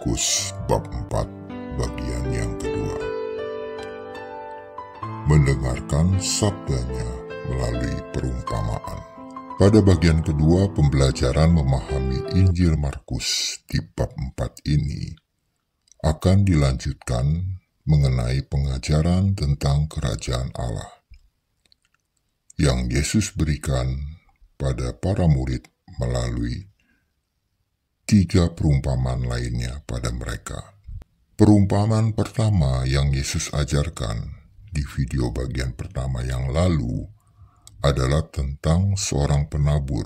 Markus bab 4 bagian yang kedua. Mendengarkan sabdanya melalui perumpamaan. Pada bagian kedua pembelajaran memahami Injil Markus di bab 4 ini akan dilanjutkan mengenai pengajaran tentang kerajaan Allah yang Yesus berikan pada para murid melalui 3 perumpamaan lainnya pada mereka. Perumpamaan pertama yang Yesus ajarkan di video bagian pertama yang lalu adalah tentang seorang penabur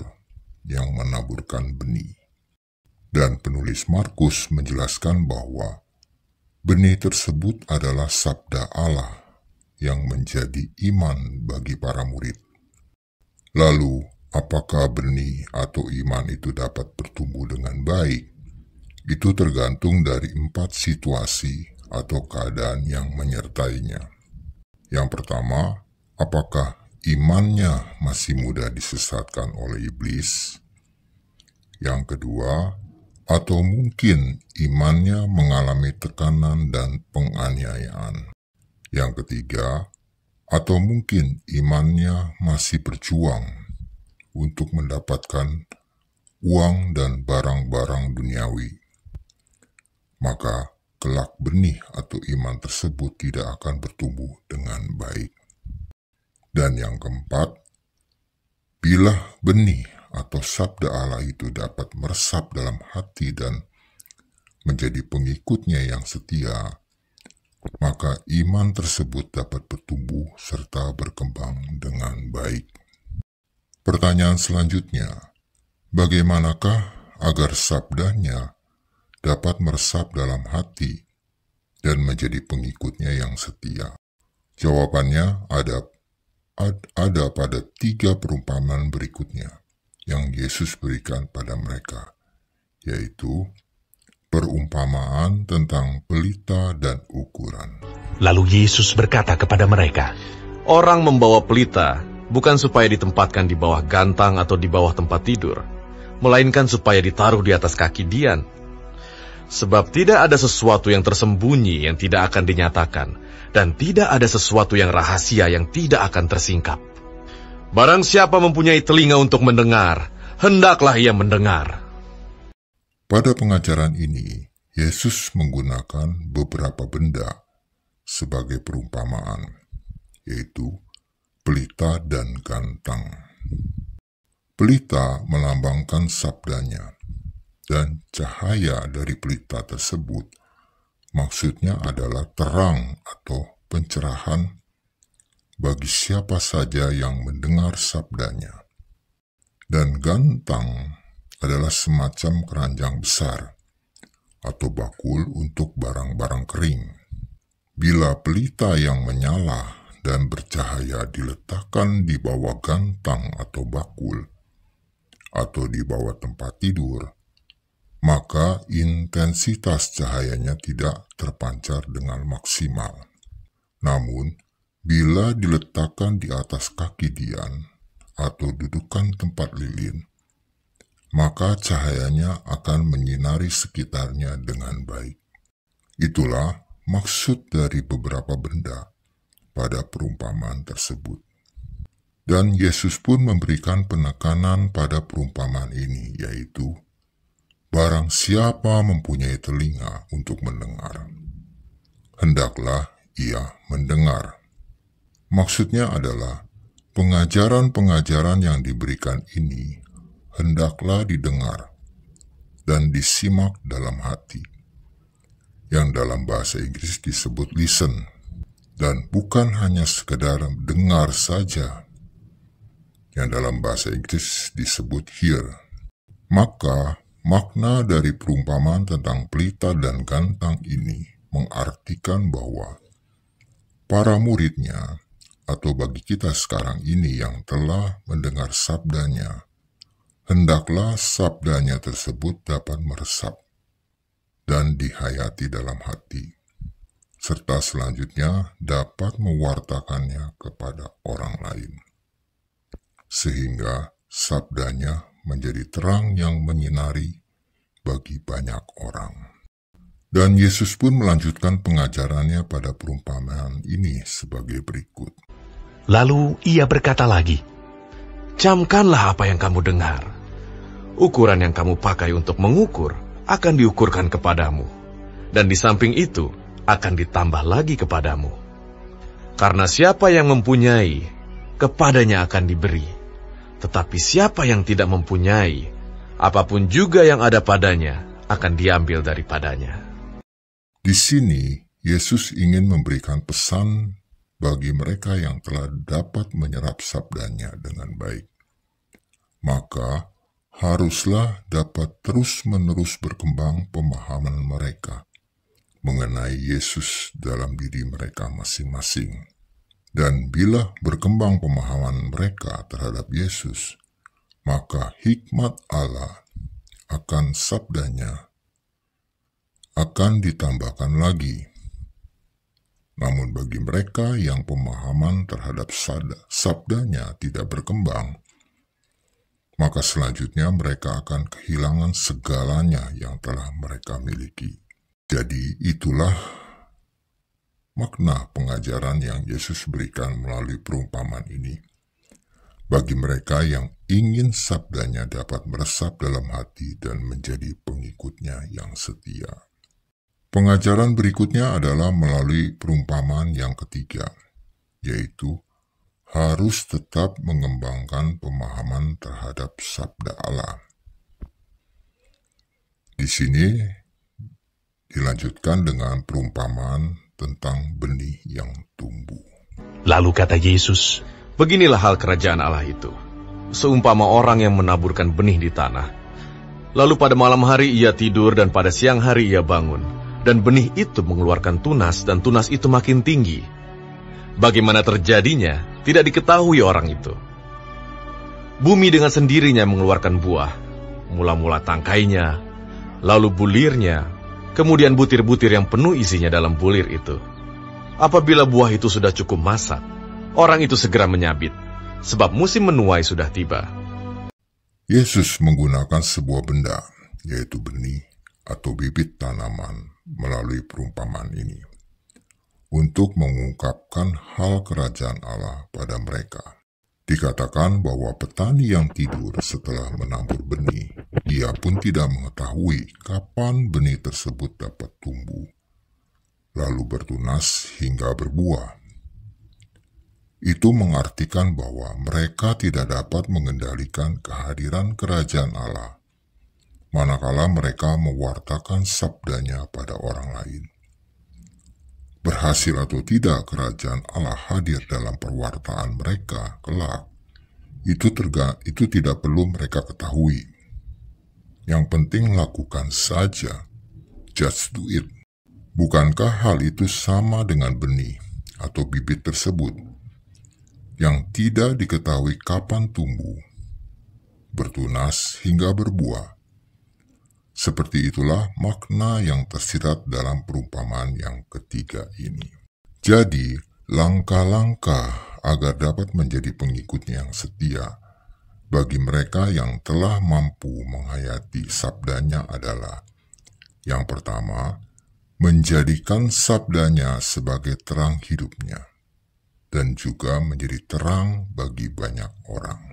yang menaburkan benih. Dan penulis Markus menjelaskan bahwa benih tersebut adalah sabda Allah yang menjadi iman bagi para murid. Lalu, apakah benih atau iman itu dapat bertumbuh dengan baik? Itu tergantung dari 4 situasi atau keadaan yang menyertainya. Yang pertama, apakah imannya masih mudah disesatkan oleh iblis? Yang kedua, atau mungkin imannya mengalami tekanan dan penganiayaan. Yang ketiga, atau mungkin imannya masih berjuang untuk mendapatkan uang dan barang-barang duniawi. Maka kelak benih atau iman tersebut tidak akan bertumbuh dengan baik. Dan yang keempat, bila benih atau sabda Allah itu dapat meresap dalam hati dan menjadi pengikutnya yang setia, maka iman tersebut dapat bertumbuh serta berkembang dengan baik. Pertanyaan selanjutnya, bagaimanakah agar sabdanya dapat meresap dalam hati dan menjadi pengikutnya yang setia? Jawabannya ada pada 3 perumpamaan berikutnya yang Yesus berikan pada mereka, yaitu perumpamaan tentang pelita dan ukuran. Lalu Yesus berkata kepada mereka, "Orang membawa pelita bukan supaya ditempatkan di bawah gantang atau di bawah tempat tidur, melainkan supaya ditaruh di atas kaki dian. Sebab tidak ada sesuatu yang tersembunyi yang tidak akan dinyatakan, dan tidak ada sesuatu yang rahasia yang tidak akan tersingkap. Barang siapa mempunyai telinga untuk mendengar, hendaklah ia mendengar." Pada pengajaran ini, Yesus menggunakan beberapa benda sebagai perumpamaan, yaitu pelita dan gantang. Pelita melambangkan sabdanya, dan cahaya dari pelita tersebut maksudnya adalah terang atau pencerahan bagi siapa saja yang mendengar sabdanya. Dan gantang adalah semacam keranjang besar atau bakul untuk barang-barang kering. Bila pelita yang menyala dan bercahaya diletakkan di bawah gantang atau bakul atau di bawah tempat tidur, maka intensitas cahayanya tidak terpancar dengan maksimal. Namun, bila diletakkan di atas kaki dian atau dudukan tempat lilin, maka cahayanya akan menyinari sekitarnya dengan baik. Itulah maksud dari beberapa benda pada perumpamaan tersebut. Dan Yesus pun memberikan penekanan pada perumpamaan ini, yaitu barang siapa mempunyai telinga untuk mendengar, hendaklah ia mendengar. Maksudnya adalah pengajaran-pengajaran yang diberikan ini hendaklah didengar dan disimak dalam hati, yang dalam bahasa Inggris disebut listen, dan bukan hanya sekedar dengar saja, yang dalam bahasa Inggris disebut hear. Maka makna dari perumpamaan tentang pelita dan gantang ini mengartikan bahwa para muridnya, atau bagi kita sekarang ini yang telah mendengar sabdanya, hendaklah sabdanya tersebut dapat meresap dan dihayati dalam hati, serta selanjutnya dapat mewartakannya kepada orang lain, sehingga sabdanya menjadi terang yang menyinari bagi banyak orang. Dan Yesus pun melanjutkan pengajarannya pada perumpamaan ini sebagai berikut. Lalu ia berkata lagi, Camkanlah apa yang kamu dengar. Ukuran yang kamu pakai untuk mengukur akan diukurkan kepadamu, dan di samping itu akan ditambah lagi kepadamu. Karena siapa yang mempunyai, kepadanya akan diberi. Tetapi siapa yang tidak mempunyai, apapun juga yang ada padanya akan diambil daripadanya. Di sini, Yesus ingin memberikan pesan bagi mereka yang telah dapat menyerap sabdanya dengan baik. Maka, haruslah dapat terus-menerus berkembang pemahaman mereka mengenai Yesus dalam diri mereka masing-masing. Dan bila berkembang pemahaman mereka terhadap Yesus, maka hikmat Allah akan sabdanya akan ditambahkan lagi. Namun bagi mereka yang pemahaman terhadap sabdanya tidak berkembang, maka selanjutnya mereka akan kehilangan segalanya yang telah mereka miliki. Jadi itulah makna pengajaran yang Yesus berikan melalui perumpamaan ini. Bagi mereka yang ingin sabdanya dapat meresap dalam hati dan menjadi pengikutnya yang setia. Pengajaran berikutnya adalah melalui perumpamaan yang ketiga, yaitu harus tetap mengembangkan pemahaman terhadap sabda Allah. Di sini dilanjutkan dengan perumpamaan tentang benih yang tumbuh. Lalu kata Yesus, Beginilah hal kerajaan Allah itu. Seumpama orang yang menaburkan benih di tanah. Lalu pada malam hari ia tidur dan pada siang hari ia bangun. Dan benih itu mengeluarkan tunas dan tunas itu makin tinggi. Bagaimana terjadinya, tidak diketahui orang itu. Bumi dengan sendirinya mengeluarkan buah. Mula-mula tangkainya, lalu bulirnya, kemudian butir-butir yang penuh isinya dalam bulir itu. Apabila buah itu sudah cukup masak, orang itu segera menyabit, sebab musim menuai sudah tiba. Yesus menggunakan sebuah benda, yaitu benih atau bibit tanaman melalui perumpamaan ini, untuk mengungkapkan hal kerajaan Allah pada mereka. Dikatakan bahwa petani yang tidur setelah menabur benih, ia pun tidak mengetahui kapan benih tersebut dapat tumbuh, lalu bertunas hingga berbuah. Itu mengartikan bahwa mereka tidak dapat mengendalikan kehadiran kerajaan Allah, manakala mereka mewartakan sabdanya pada orang lain. Berhasil atau tidak kerajaan Allah hadir dalam perwartaan mereka kelak, itu tidak perlu mereka ketahui. Yang penting lakukan saja, just do it. Bukankah hal itu sama dengan benih atau bibit tersebut, yang tidak diketahui kapan tumbuh, bertunas hingga berbuah? Seperti itulah makna yang tersirat dalam perumpamaan yang ketiga ini. Jadi, langkah-langkah agar dapat menjadi pengikutnya yang setia bagi mereka yang telah mampu menghayati sabdanya adalah: yang pertama, menjadikan sabdanya sebagai terang hidupnya, dan juga menjadi terang bagi banyak orang.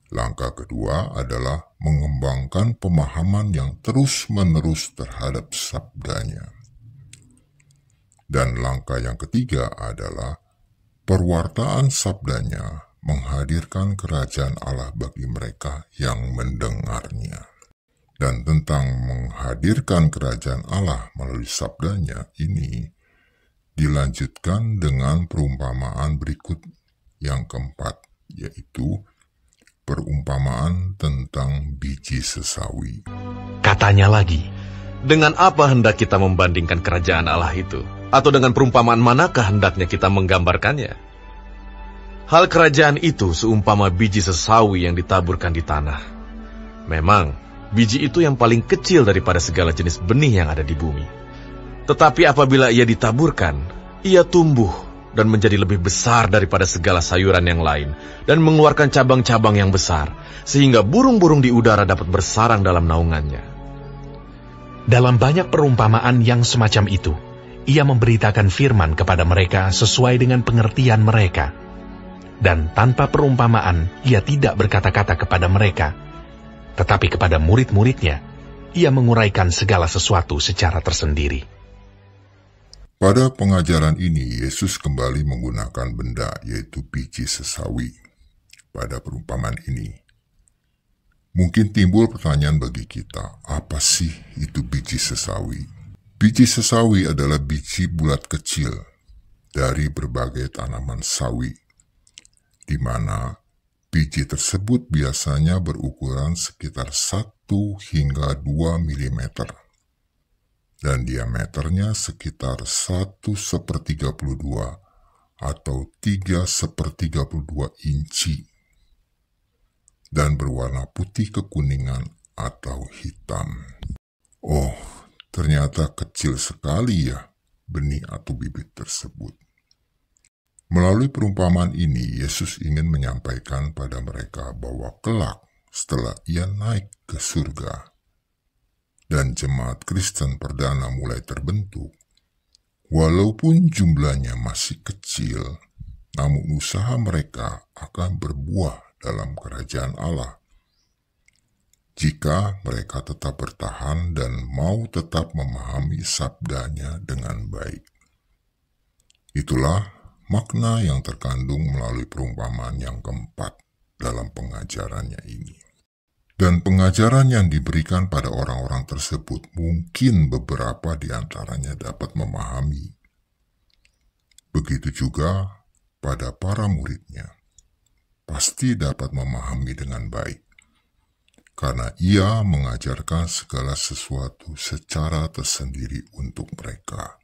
Langkah kedua adalah mengembangkan pemahaman yang terus-menerus terhadap sabdanya. Dan langkah yang ketiga adalah perwartaan sabdanya menghadirkan kerajaan Allah bagi mereka yang mendengarnya. Dan tentang menghadirkan kerajaan Allah melalui sabdanya ini dilanjutkan dengan perumpamaan berikut yang keempat, yaitu perumpamaan tentang biji sesawi. katanya lagi, Dengan apa hendak kita membandingkan kerajaan Allah itu? Atau dengan perumpamaan manakah hendaknya kita menggambarkannya? Hal kerajaan itu seumpama biji sesawi yang ditaburkan di tanah. Memang, biji itu yang paling kecil daripada segala jenis benih yang ada di bumi. Tetapi apabila ia ditaburkan, ia tumbuh dan menjadi lebih besar daripada segala sayuran yang lain, dan mengeluarkan cabang-cabang yang besar, sehingga burung-burung di udara dapat bersarang dalam naungannya. Dalam banyak perumpamaan yang semacam itu, ia memberitakan firman kepada mereka sesuai dengan pengertian mereka. Dan tanpa perumpamaan, ia tidak berkata-kata kepada mereka, tetapi kepada murid-muridnya, ia menguraikan segala sesuatu secara tersendiri. Pada pengajaran ini, Yesus kembali menggunakan benda, yaitu biji sesawi. Pada perumpamaan ini, mungkin timbul pertanyaan bagi kita, apa sih itu biji sesawi? Biji sesawi adalah biji bulat kecil dari berbagai tanaman sawi, di mana biji tersebut biasanya berukuran sekitar 1 hingga 2 mm dan diameternya sekitar 1/32 atau 3/32 inci dan berwarna putih kekuningan atau hitam. Oh, ternyata kecil sekali ya benih atau bibit tersebut. Melalui perumpamaan ini, Yesus ingin menyampaikan pada mereka bahwa kelak setelah ia naik ke surga dan jemaat Kristen perdana mulai terbentuk, walaupun jumlahnya masih kecil, namun usaha mereka akan berbuah dalam kerajaan Allah jika mereka tetap bertahan dan mau tetap memahami sabdanya dengan baik. Itulah makna yang terkandung melalui perumpamaan yang keempat dalam pengajarannya ini. Dan pengajaran yang diberikan pada orang-orang tersebut mungkin beberapa di antaranya dapat memahami. Begitu juga pada para muridnya, pasti dapat memahami dengan baik, karena ia mengajarkan segala sesuatu secara tersendiri untuk mereka.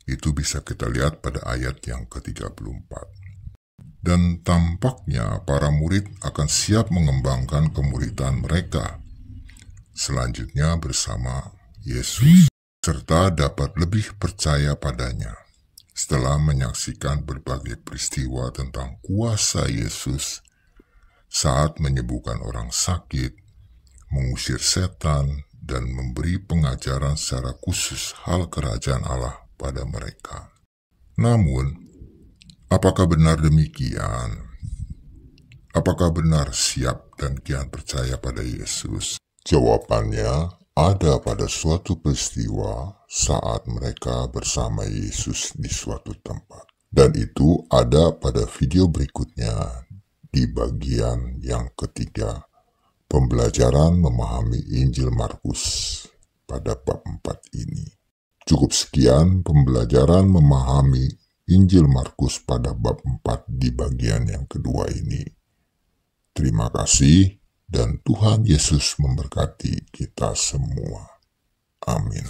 Itu bisa kita lihat pada ayat yang ke-34. Dan tampaknya para murid akan siap mengembangkan kemuridan mereka selanjutnya bersama Yesus, serta dapat lebih percaya padanya setelah menyaksikan berbagai peristiwa tentang kuasa Yesus saat menyembuhkan orang sakit, mengusir setan, dan memberi pengajaran secara khusus hal kerajaan Allah pada mereka. Namun, apakah benar demikian? Apakah benar siap dan kian percaya pada Yesus? Jawabannya ada pada suatu peristiwa saat mereka bersama Yesus di suatu tempat. Dan itu ada pada video berikutnya di bagian yang ketiga, pembelajaran memahami Injil Markus pada bab 4 ini. Cukup sekian pembelajaran memahami Injil Markus pada bab 4 di bagian yang kedua ini. Terima kasih dan Tuhan Yesus memberkati kita semua. Amin.